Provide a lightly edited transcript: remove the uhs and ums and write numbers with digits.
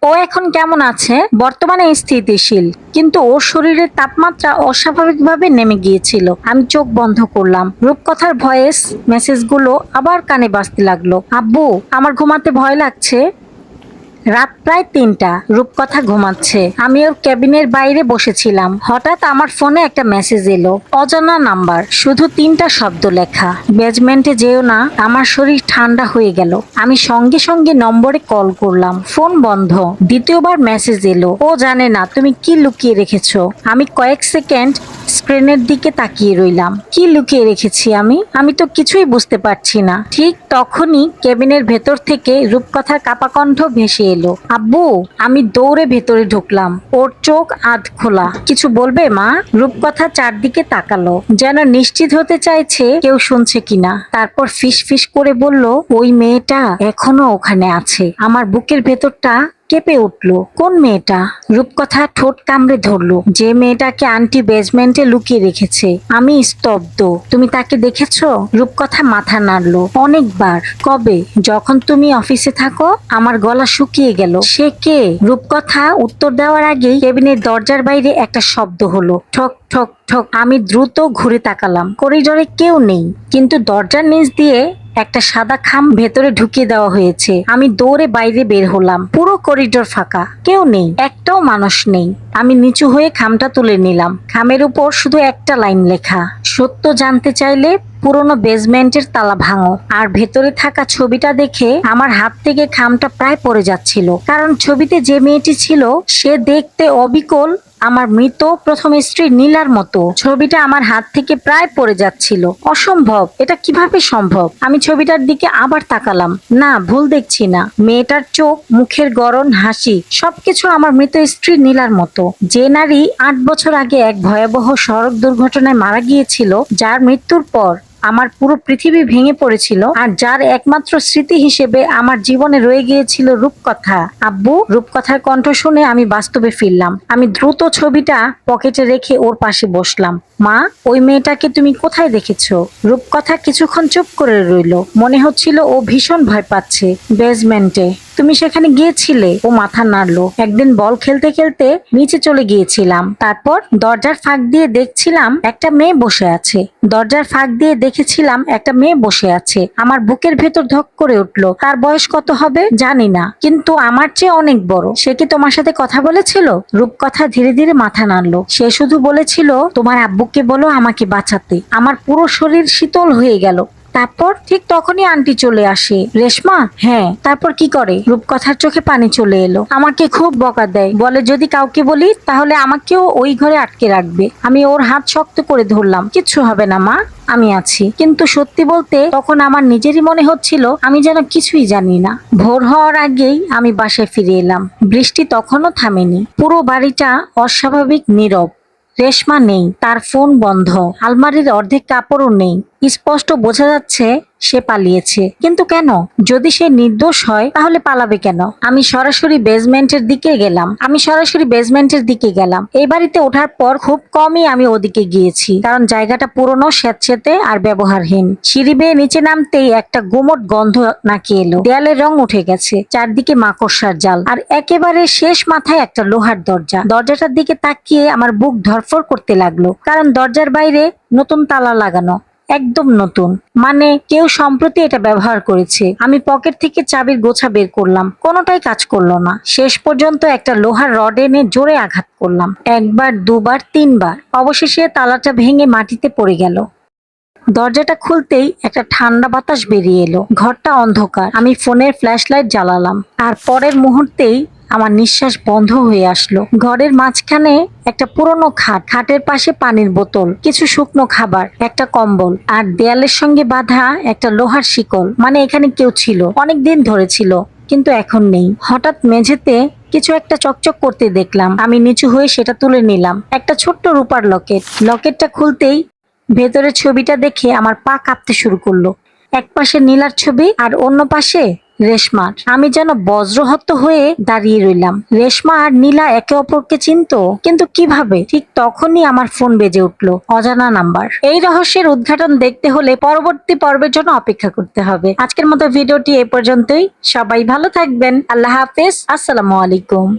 ও এখন কেমন আছে? বর্তমানে স্থিতিশীল, কিন্তু ওর শরীরের তাপমাত্রা অস্বাভাবিকভাবে নেমে গিয়েছিল। আমি চোখ বন্ধ করলাম। রূপকথার ভয়েস মেসেজগুলো আবার কানে বাজতে লাগলো। আব্বু, আমার ঘুমাতে ভয় লাগছে। রাত প্রায় ৩টা। রূপকথা ঘুমাচ্ছে। আমি ওর কেবিনের বাইরে বসেছিলাম। হঠাৎ আমার ফোনে একটা মেসেজ এলো। অজানা নাম্বার, শুধু ৩টা শব্দ লেখা, বেজমেন্টে যেও না। আমার শরীর ঠান্ডা হয়ে গেল। আমি সঙ্গে সঙ্গে নম্বরে কল করলাম। ফোন বন্ধ। দ্বিতীয়বার মেসেজ এলো। ও জানে না তুমি কি লুকিয়ে রেখেছো। আমি কয়েক সেকেন্ড স্ক্রিনের দিকে তাকিয়ে রইলাম। কি লুকিয়ে রেখেছি আমি? আমি তো কিছুই বুঝতে পারছি না। ঠিক তখনই কেবিনের ভেতর থেকে রূপকথার কাপা কণ্ঠ ভেসে এলো। আব্বু! আমি দৌড়ে ভেতরে ঢুকলাম। ওর চোখ আধ খোলা। কিছু বলবে মা? রূপকথা চারদিকে তাকালো, যেন নিশ্চিত হতে চাইছে কেউ শুনছে কিনা। তারপর ফিস ফিস করে বলল, ওই মেয়েটা এখনো ওখানে আছে। আমার বুকের ভেতরটা কেঁপে উঠলো। কোন মেয়েটা? রূপকথা ঠোঁট কামড়ে ধরলো। যে মেয়েটাকে আন্টি বেজমেন্টে লুকিয়ে রেখেছে। আমি স্তব্ধ। তুমি তাকে দেখেছো? রূপকথা মাথা নাড়লো। অনেকবার। কবে? যখন তুমি অফিসে থাকো। আমার গলা শুকিয়ে গেল। সে কে? রূপকথা উত্তর দেওয়ার আগেই কেবিনের দরজার বাইরে একটা শব্দ হলো। ঠক ঠক ঠক। আমি দ্রুত ঘুরে তাকালাম। করিডোরে কেউ নেই, কিন্তু দরজার নিচ দিয়ে একটা সাদা খাম ভেতরে ঢুকিয়ে দেওয়া হয়েছে। আমি দৌড়ে বাইরে বের হলাম। পুরো করিডোর ফাঁকা, কেউ নেই, একটাও মানুষ নেই। আমি নিচু হয়ে খামটা তুলে নিলাম। খামের উপর শুধু একটা লাইন লেখা, সত্য জানতে চাইলে পুরনো বেজমেন্টের তালা ভাঙো। আর ভেতরে থাকা ছবিটা দেখে আমার হাত থেকে খামটা প্রায় পড়ে যাচ্ছিল। কারণ ছবিতে যে মেয়েটি ছিল সে দেখতে অবিকল আমার মৃত প্রথম স্ত্রী নীলার মতো। ছবিটা আমার হাত থেকে প্রায় পড়ে যাচ্ছিল। অসম্ভব, এটা কিভাবে সম্ভব? আমি ছবিটার দিকে আবার তাকালাম। না, ভুল দেখছি না। মেয়েটার চোখ, মুখের গড়ন, হাসি, সবকিছু আমার মৃত স্ত্রী নীলার মতো। যে নারী ৮ বছর আগে এক ভয়াবহ সড়ক দুর্ঘটনায় মারা গিয়েছিল, যার মৃত্যুর পর আমার পুরো পৃথিবী ভেঙে পড়েছিল, আর যার একমাত্র স্মৃতি হিসেবে আমার জীবনে রয়ে গিয়েছিল রূপকথা। আব্বু! রূপকথার কণ্ঠ শুনে আমি বাস্তবে ফিরলাম। আমি দ্রুত ছবিটা পকেটে রেখে ওর পাশে বসলাম। মা, ওই মেয়েটাকে তুমি কোথায় দেখেছো? রূপকথা কিছুক্ষণ চুপ করে রইল। মনে হচ্ছিল ও ভীষণ ভয় পাচ্ছে। বেজমেন্টে। তুমি সেখানে গিয়েছিলে? ও মাথা নাড়লো। একদিন বল খেলতে খেলতে নিচে চলে গিয়েছিলাম। তারপর দরজার ফাঁক দিয়ে দেখছিলাম একটা মেয়ে বসে আছে। দরজার ফাঁক দিয়ে দেখেছিলাম একটা মেয়ে বসে আছে। আমার বুকের ভেতর ধক করে উঠলো। তার বয়স কত হবে জানি না, কিন্তু আমার চেয়ে অনেক বড়। সে কি তোমার সাথে কথা বলেছিল? রূপকথা ধীরে ধীরে মাথা নাড়লো। সে শুধু বলেছিল, তোমার আব্বুকে বলো আমাকে বাঁচাতে। আমার পুরো শরীর শীতল হয়ে গেল। তারপর ঠিক তখনই আন্টি চলে আসে। রেশমা? হ্যাঁ। তারপর কি করে? রূপকথার চোখে পানি চলে এলো। আমাকে খুব বকা দেয়, বলে যদি কাউকে বলি তাহলে আমাকেও ওই ঘরে আটকে রাখবে। আমি ওর হাত শক্ত করে ধরলাম। কিচ্ছু হবে না মা, আমি আছি। কিন্তু সত্যি বলতে তখন আমার নিজেরই মনে হচ্ছিল আমি যেন কিছুই জানি না। ভোর হওয়ার আগেই আমি বাসায় ফিরে এলাম। বৃষ্টি তখনও থামেনি। পুরো বাড়িটা অস্বাভাবিক নীরব। রেশমা নেই, তার ফোন বন্ধ, আলমারির অর্ধেক কাপড়ও নেই। স্পষ্ট বোঝা যাচ্ছে সে পালিয়েছে। কিন্তু কেন? যদি সে নির্দোষ হয় তাহলে পালাবে কেন? আমি সরাসরি বেজমেন্টের দিকে গেলাম। এই বাড়িতে ওঠার পর খুব কমই আমি ওদিকে গিয়েছি, কারণ জায়গাটা পুরনো, স্যাঁতসেঁতে আর ব্যবহারহীন। সিঁড়ি বেয়ে নিচে নামতেই একটা গুমোট গন্ধ নাকি এলো। দেয়ালের রং উঠে গেছে, চারদিকে মাকড়সার জাল, আর একেবারে শেষ মাথায় একটা লোহার দরজা। দরজাটার দিকে তাকিয়ে আমার বুক ধড়ফড় করতে লাগলো, কারণ দরজার বাইরে নতুন তালা লাগানো, একদম নতুন। মানে কেউ সম্প্রতি এটা ব্যবহার করেছে। আমি পকেট থেকে চাবির গোছা বের করলাম, কোনোটাই কাজ করলো না। শেষ পর্যন্ত একটা লোহার রড এনে জোরে আঘাত করলাম। একবার, দুবার, তিনবার। অবশেষে তালাটা ভেঙে মাটিতে পড়ে গেল। দরজাটা খুলতেই একটা ঠান্ডা বাতাস বেরিয়ে এলো। ঘরটা অন্ধকার। আমি ফোনের ফ্ল্যাশ লাইট জ্বালালাম, আর পরের মুহূর্তেই আমার নিঃশ্বাস বন্ধ হয়ে আসলো। ঘরের মাঝখানে একটা পুরনো খাট, খাটের পাশে পানির বোতল, কিছু শুকনো খাবার, একটা কম্বল, আর দেয়ালের সঙ্গে বাঁধা একটা লোহার শিকল। মানে এখানে কেউ ছিল, অনেক দিন ধরে ছিল, কিন্তু এখন নেই। হঠাৎ মেঝেতে কিছু একটা চকচক করতে দেখলাম। আমি নিচু হয়ে সেটা তুলে নিলাম। একটা ছোট্ট রূপার লকেট। লকেটটা খুলতেই ভেতরের ছবিটা দেখে আমার পা কাঁপতে শুরু করলো। এক পাশে নীলার ছবি আর অন্য পাশে রেশমার। আমি যেন বজ্রহত হয়ে দাঁড়িয়ে রইলাম। রেশমা আর নীলা একে অপরকে চিনতো, কিন্তু কিভাবে? ঠিক তখনই আমার ফোন বেজে উঠলো, অজানা নাম্বার। এই রহস্যের উদ্ঘাটন দেখতে হলে পরবর্তী পর্বের জন্য অপেক্ষা করতে হবে। আজকের মতো ভিডিওটি এ পর্যন্তই। সবাই ভালো থাকবেন। আল্লাহ হাফেজ। আসসালামু আলাইকুম।